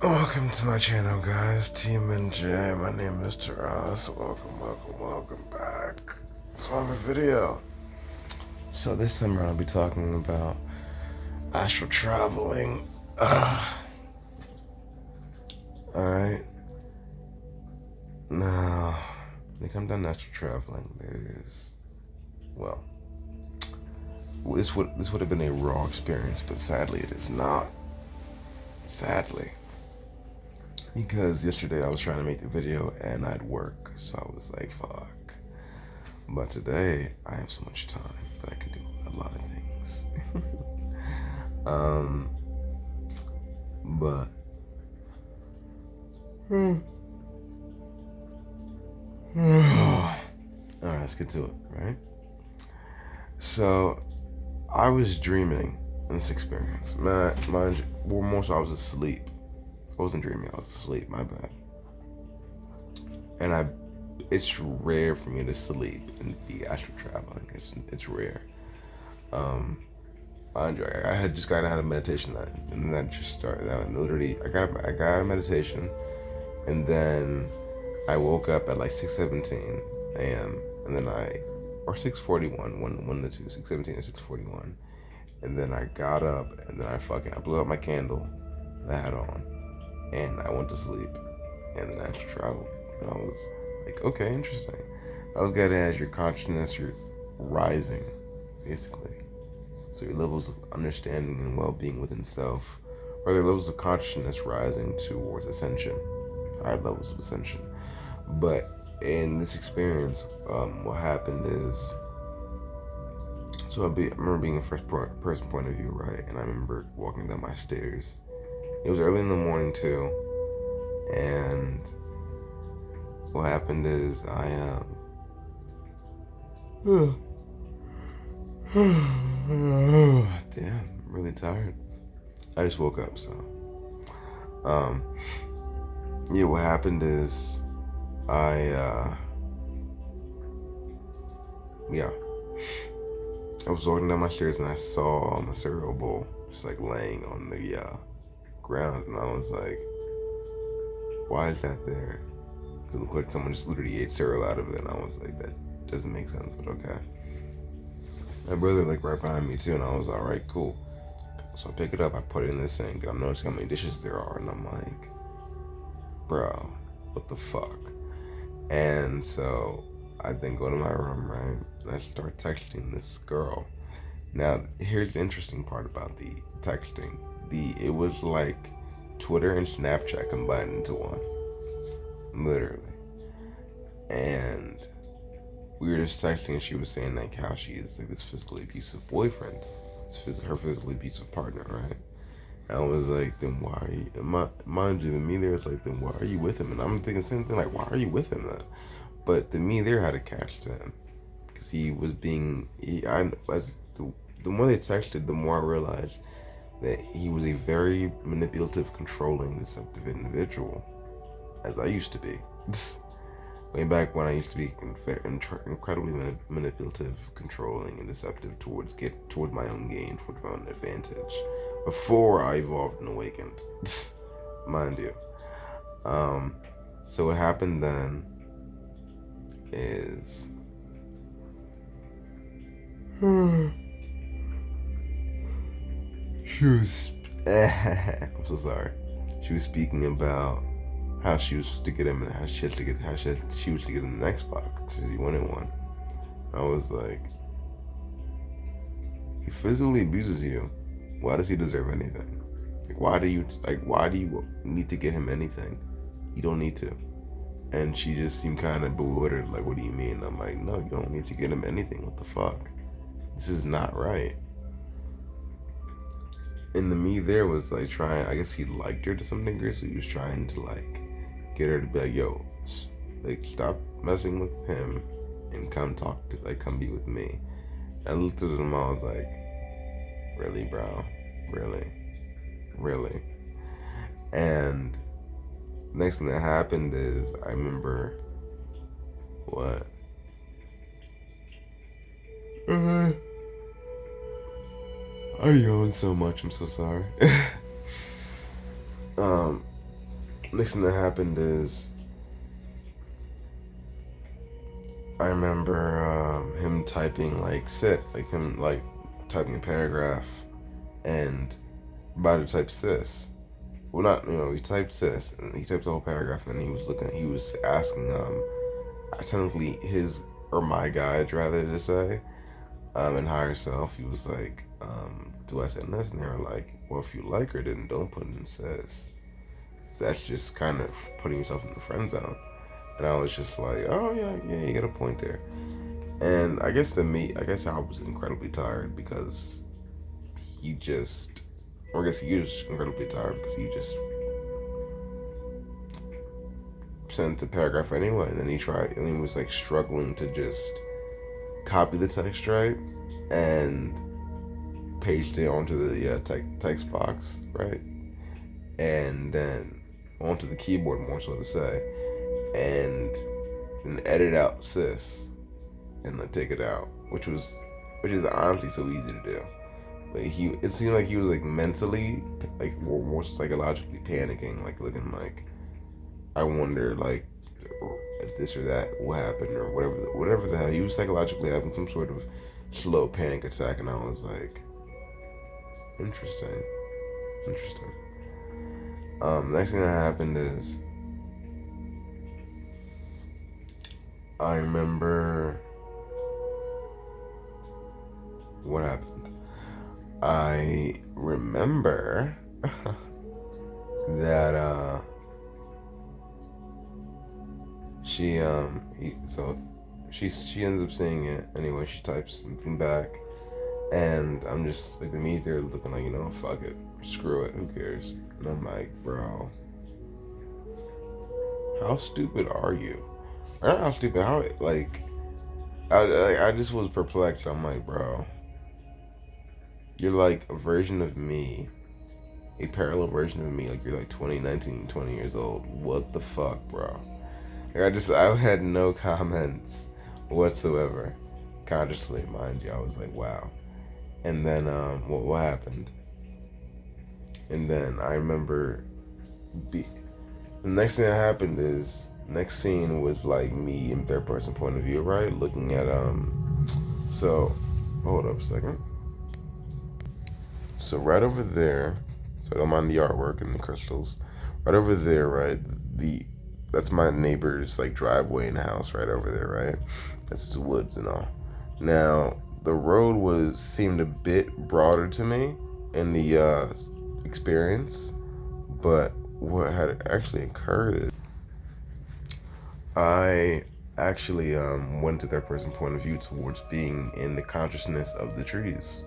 Welcome to my channel, guys. Team NJ. My name is Taras. Welcome back to another video. So this time around, I'll be talking about astral traveling. Alright. Now, when it comes down to astral traveling, this would have been a raw experience, but sadly it is not. Sadly. Because yesterday I was trying to make the video and I'd work, so I was like, fuck. But today I have so much time that I can do a lot of things. But alright, let's get to it, right? So I was dreaming in this experience. Mind you, most I was asleep. I wasn't dreaming, I was asleep, my bad. And it's rare for me to sleep and be astral traveling. It's rare. I had just gotten out of meditation night, and that just started. I got out of meditation, and then I woke up at like 6:17 a.m. and then or 6:41, one of the two, 6:17 or 6:41, and then I got up and then I blew out my candle that I had on, and I went to sleep, and then I astral traveled, and I was like, okay, interesting. I was getting as your consciousness, you're rising, basically. So your levels of understanding and well-being within self, or the levels of consciousness rising towards ascension, higher levels of ascension. But in this experience, what happened is, I remember being a first person point of view, right? And I remember walking down my stairs. It was early in the morning too, and what happened is damn, I'm really tired. I just woke up, so what happened is I was walking down my stairs and I saw a cereal bowl just like laying on the ground, and I was like, why is that there? It looked like someone just literally ate cereal out of it, and I was like, that doesn't make sense, but okay. My brother like right behind me too, and I was all right, cool. So I pick it up, I put it in the sink, and I'm noticing how many dishes there are, and I'm like, bro, what the fuck? And so I then go to my room, right, and I start texting this girl. Now, here's the interesting part about the texting. It was like Twitter and Snapchat combined into one, literally. And we were just texting, and she was saying like how she is like this physically abusive boyfriend, her physically abusive partner, right? And I was like, then why are you, mind you, the me there was like, then why are you with him? And I'm thinking the same thing, like, why are you with him then? But the me there had to catch to him, because he was being, the more they texted, the more I realized that he was a very manipulative, controlling, deceptive individual, as I used to be. Way back when I used to be incredibly manipulative, controlling, and deceptive towards my own gain, towards my own advantage, before I evolved and awakened, mind you. So what happened then is, she was, I'm so sorry. She was speaking about how she was to get him, and how she was to get an Xbox. She wanted one. I was like, he physically abuses you. Why does he deserve anything? Why do you need to get him anything? You don't need to. And she just seemed kind of bewildered, like, what do you mean? I'm like, no, you don't need to get him anything. What the fuck? This is not right. And the me there was like trying, I guess he liked her to some degree, so he was trying to like get her to be like, yo, like, stop messing with him and come be with me. I looked at him, I was like, really, bro? Really? And next thing that happened is, I remember what? I yawned so much, I'm so sorry. Next thing that happened is I remember him typing like sit, like him like typing a paragraph and about to type sis. Well, not, he typed sis and he typed the whole paragraph and then he was asking technically his or my guide rather to say and higher self. He was like, do I send this? And they were like, well, if you like her, then don't put in sis. So that's just kind of putting yourself in the friend zone. And I was just like, oh yeah, you got a point there. And I guess I was incredibly tired because he just, or I guess he was incredibly tired because he just sent the paragraph anyway. And then he tried, and he was like struggling to just copy the text right and paste it onto the text box, right? And then onto the keyboard, more so to say, and then edit out sis and then take it out, which is honestly so easy to do. But it seemed like he was like mentally, like more psychologically panicking, like looking like, I wonder like if this or that will happen or whatever the hell. He was psychologically having some sort of slow panic attack, and I was like, interesting. Next thing that happened is I remember what happened. I remember that she she ends up seeing it anyway. She types something back, and I'm just like, the me there looking like, fuck it, screw it, who cares? And I'm like, bro, how stupid are you? Not how stupid, how like I just was perplexed. I'm like, bro, you're like a version of me, a parallel version of me. Like you're like 20, 19, 20 years old. What the fuck, bro? Like I had no comments whatsoever, consciously, mind you. I was like, wow. And then what happened? And then I remember the next thing that happened is next scene was like me in third person point of view, right? Looking at so hold up a second. So right over there, so I don't mind the artwork and the crystals. Right over there, right? The That's my neighbor's like driveway and house right over there, right? That's the woods and all. Now the road seemed a bit broader to me in the experience, but what had actually occurred is I actually went to that person's point of view towards being in the consciousness of the trees.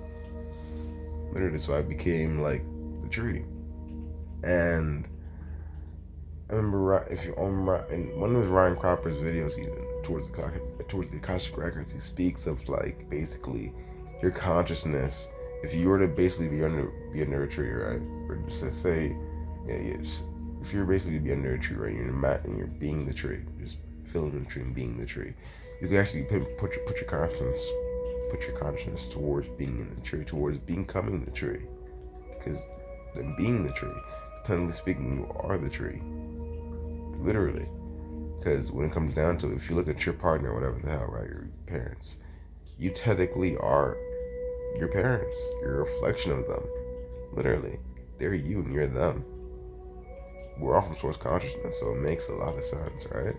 Literally, so I became like the tree. And I remember if you in one of Ryan Cropper's videos, towards the Akashic Records, he speaks of like basically your consciousness. If you were to basically be under a tree, right, or just to say, if you're basically be under a tree, right, you're in a mat and you're being the tree, just filling the tree and being the tree, you can actually put your consciousness towards being in the tree, towards becoming the tree, because then being the tree, technically speaking, you are the tree. Literally, because when it comes down to it, if you look at your partner, whatever the hell, right, your parents, you technically are your parents. You're a reflection of them. Literally, they're you and you're them. We're all from source consciousness, so it makes a lot of sense, right?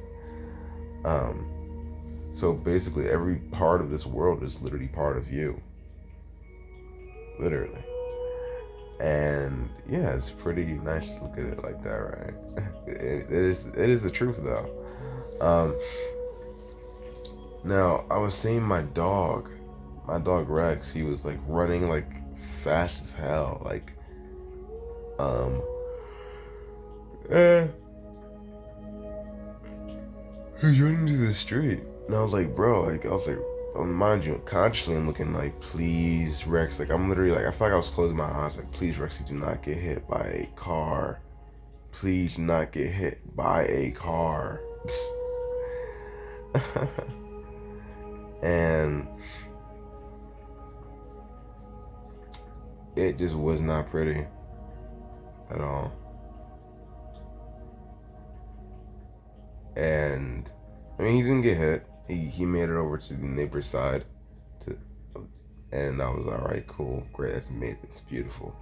So basically, every part of this world is literally part of you. Literally. And yeah, it's pretty nice to look at it like that, right? It is the truth though. Now I was seeing my dog Rex. He was like running like fast as hell, like eh, he's running to the street, and I was like, bro, like mind you, consciously I'm looking like, please Rex, like I'm literally like, I feel like I was closing my eyes, like, please Rex, you do not get hit by a car. Please not get hit by a car. And it just was not pretty at all. And I mean, he didn't get hit. He made it over to the neighbor's side, to, and I was all right, cool, great, that's amazing, it's beautiful.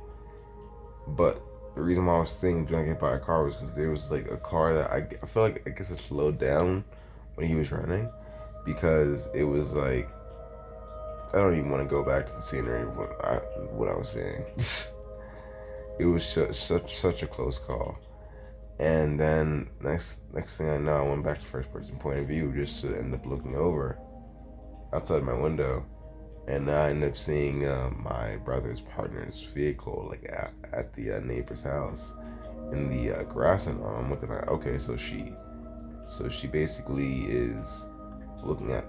But the reason why I was saying do not get hit by a car was because there was like a car that I feel like I guess it slowed down when he was running, because it was like I don't even want to go back to the scenery of what I was seeing. It was such a close call. And then next thing I know, I went back to first person point of view just to end up looking over outside my window, and I ended up seeing my brother's partner's vehicle like at the neighbor's house in the grass, and I'm looking at, okay, so she basically is looking at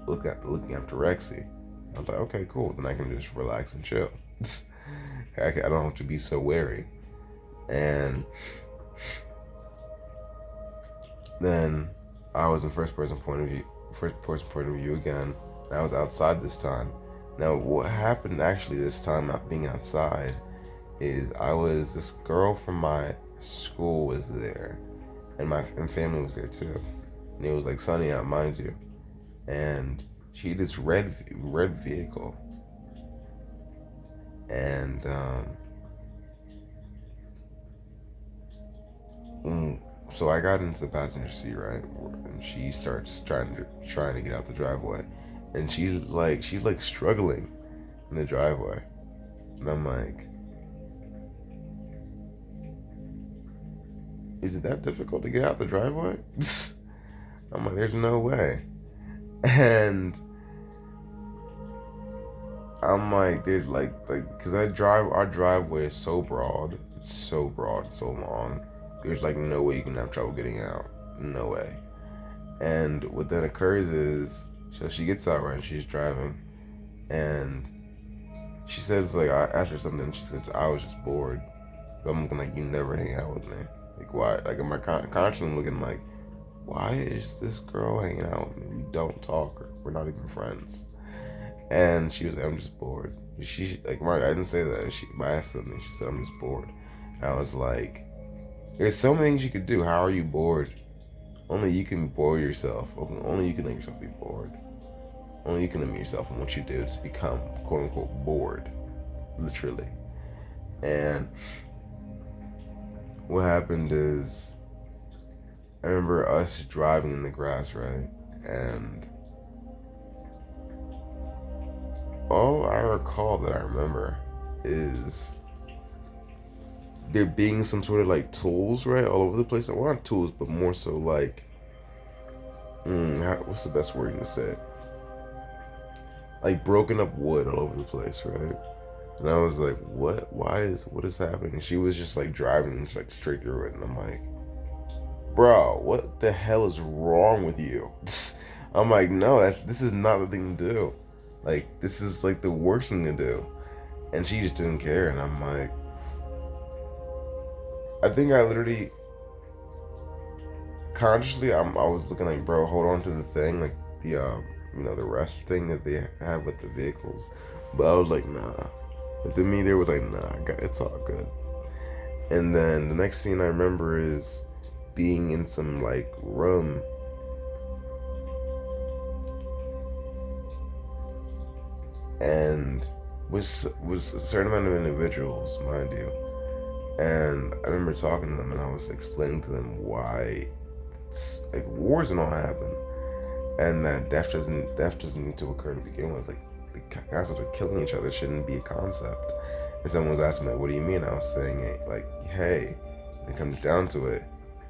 looking after Rexy. I was like, okay, cool, then I can just relax and chill. I don't have to be so wary. And then I was in first person point of view again. I was outside this time. Now, what happened actually this time, not being outside, is this girl from my school was there, and my family was there too, and it was like sunny out, mind you, and she had this red vehicle, and so I got into the passenger seat, right, and she starts trying to get out the driveway, and she's like struggling in the driveway, and I'm like, is it that difficult to get out the driveway? I'm like, there's no way. And I'm like, there's because our driveway is so broad, it's so broad, so long. There's like no way you can have trouble getting out, no way. And what then occurs is, so she gets out, right? She's driving, and she says, like, I asked her something. She said, I was just bored. So I'm looking like, you never hang out with me. Like, why? Like, in my conscience, I'm looking like, why is this girl hanging out with me? We don't talk, or we're not even friends. And she was like, I'm just bored. She like, I didn't say that. I asked something. She said, I'm just bored. And I was like, there's so many things you could do. How are you bored? Only you can bore yourself. Only you can let yourself be bored. Only you can limit yourself, and what you do is become quote unquote bored, literally. And what happened is, I remember us driving in the grass, right? And all I recall that I remember is there being some sort of like tools, right, all over the place. Well, not tools, but more so like, what's the best word to say? Like broken up wood all over the place, right? And I was like, what? What is happening? And she was just like driving like straight through it, and I'm like, bro, what the hell is wrong with you? I'm like, no, this is not the thing to do. Like, this is like the worst thing to do. And she just didn't care, and I'm like, I think I literally consciously I was looking like, bro, hold on to the thing, like the the rest thing that they have with the vehicles. But I was like, nah. But to me, they were like, nah, it's all good. And then the next scene I remember is being in some like room, and was a certain amount of individuals, mind you. And I remember talking to them, and I was explaining to them why like wars don't happen, and that death doesn't need to occur to begin with. Like the concept of killing each other shouldn't be a concept. And someone was asking me, like, what do you mean? I was saying, like, hey, when it comes down to it,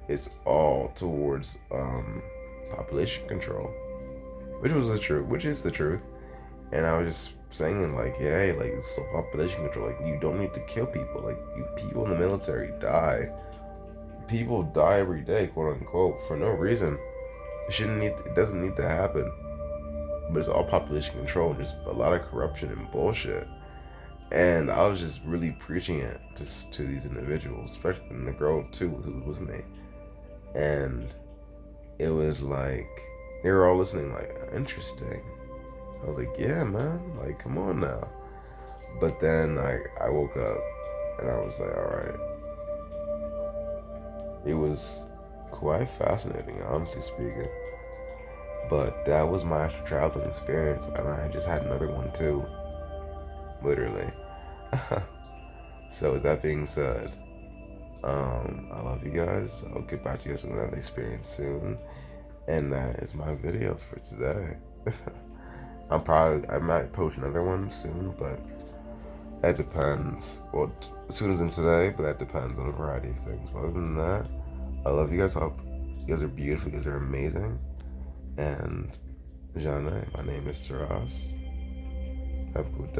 it's all towards population control, which is the truth. And I was just saying, like, hey, like, it's population control. Like, you don't need to kill people. Like, people in the military die. People die every day, quote unquote, for no reason. It doesn't need to happen. But it's all population control, and just a lot of corruption and bullshit. And I was just really preaching it to these individuals, especially the girl too, who was with me. And it was like they were all listening, like, interesting. I was like, yeah, man, like, come on now. But then I woke up, and I was like, all right. It was quite fascinating, honestly speaking. But that was my astral traveling experience, and I just had another one too, literally. So with that being said, I love you guys. I'll get back to you guys with another experience soon. And that is my video for today. I might post another one soon, but that depends. Well, as soon as in today, but that depends on a variety of things. But other than that, I love you guys. I hope you guys are beautiful. You guys are amazing. And Jana, my name is Taras. Have a good day.